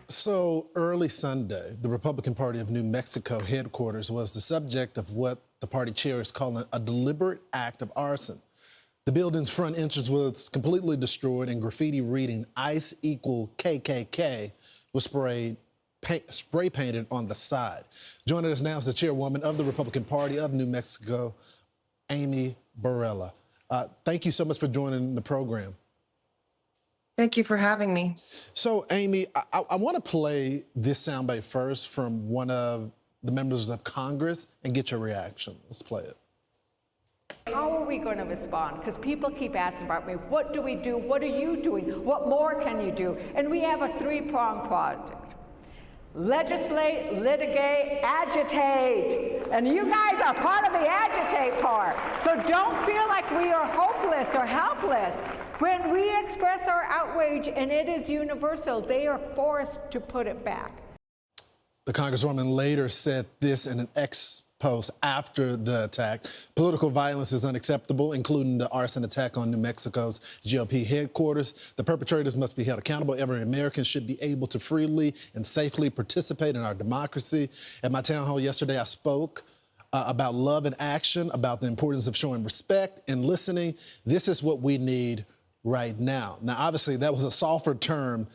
So early Sunday, the Republican Party of New Mexico headquarters was the subject of what the party chair is calling a deliberate act of arson. The building's front entrance was completely destroyed, and graffiti reading ICE equal KKK was spray painted on the side. Joining us now is the chairwoman of the Republican Party of New Mexico, Amy Barela. Thank you so much for joining the program. Thank you for having me. So, Amy, I want to play this soundbite first from one of the members of Congress and get your reaction. Let's play it. How are we going to respond? Because people keep asking about me, what do we do? What are you doing? What more can you do? And we have a three-pronged project. Legislate, litigate, agitate. And you guys are part of the agitate part. So don't feel like we are hopeless or helpless. When we express our outrage, and it is universal, they are forced to put it back. The Congresswoman later said this in an X post after the attack. Political violence is unacceptable, including the arson attack on New Mexico's GOP headquarters. The perpetrators must be held accountable. Every American should be able to freely and safely participate in our democracy. At my town hall yesterday, I spoke about love and action, about the importance of showing respect and listening. This is what we need right now. Now, obviously, that was a softer term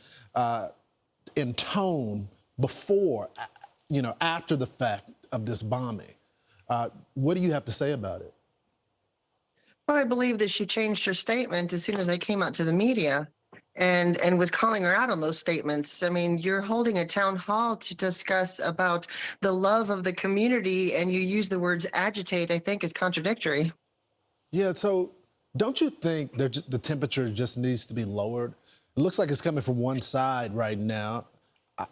in tone before, after the fact of this bombing. What do you have to say about it? Well, I believe that she changed her statement as soon as I came out to the media and was calling her out on those statements. I mean, you're holding a town hall to discuss about the love of the community, and you use the words agitate, I think is contradictory. Yeah, so don't you think the temperature just needs to be lowered? It looks like it's coming from one side right now.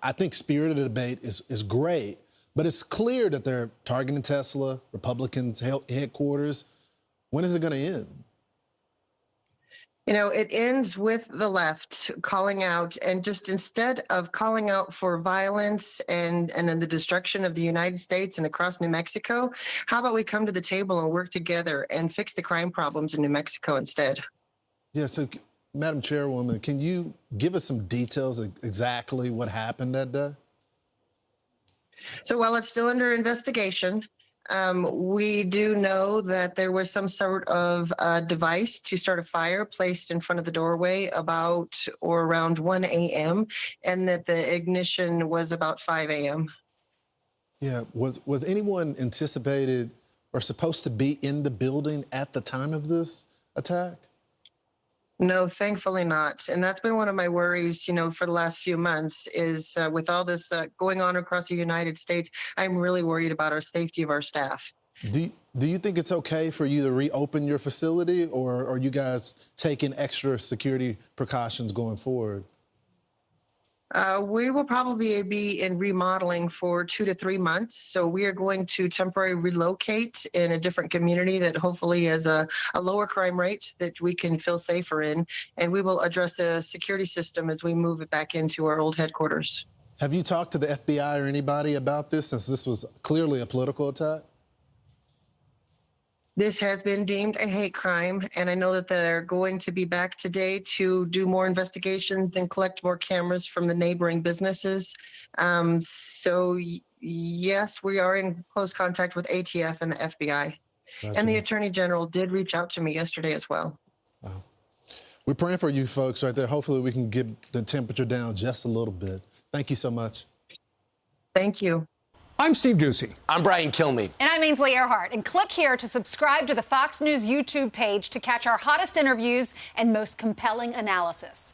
I think spirited debate is great, but it's clear that they're targeting Tesla, Republicans' headquarters. When is it going to end? You know, it ends with the left calling out, and just instead of calling out for violence and the destruction of the United States and across New Mexico, how about we come to the table and work together and fix the crime problems in New Mexico instead? Yeah, so Madam Chairwoman, can you give us some details of exactly what happened that day? So while it's still under investigation, we do know that there was some sort of device to start a fire placed in front of the doorway about or around 1 a.m. and that the ignition was about 5 a.m. Yeah, was anyone anticipated or supposed to be in the building at the time of this attack? No, thankfully not. And that's been one of my worries, for the last few months is with all this going on across the United States, I'm really worried about our safety of our staff. Do you think it's okay for you to reopen your facility, or are you guys taking extra security precautions going forward? We will probably be in remodeling for 2 to 3 months. So we are going to temporarily relocate in a different community that hopefully has a lower crime rate that we can feel safer in. And we will address the security system as we move it back into our old headquarters. Have you talked to the FBI or anybody about this, since this was clearly a political attack? This has been deemed a hate crime, and I know that they're going to be back today to do more investigations and collect more cameras from the neighboring businesses. So yes, we are in close contact with ATF and the FBI. Gotcha. And the Attorney General did reach out to me yesterday as well. Wow. We're praying for you folks right there. Hopefully we can get the temperature down just a little bit. Thank you so much. Thank you. I'm Steve Ducey. I'm Brian Kilmeade. And I'm Ainsley Earhart. And click here to subscribe to the Fox News YouTube page to catch our hottest interviews and most compelling analysis.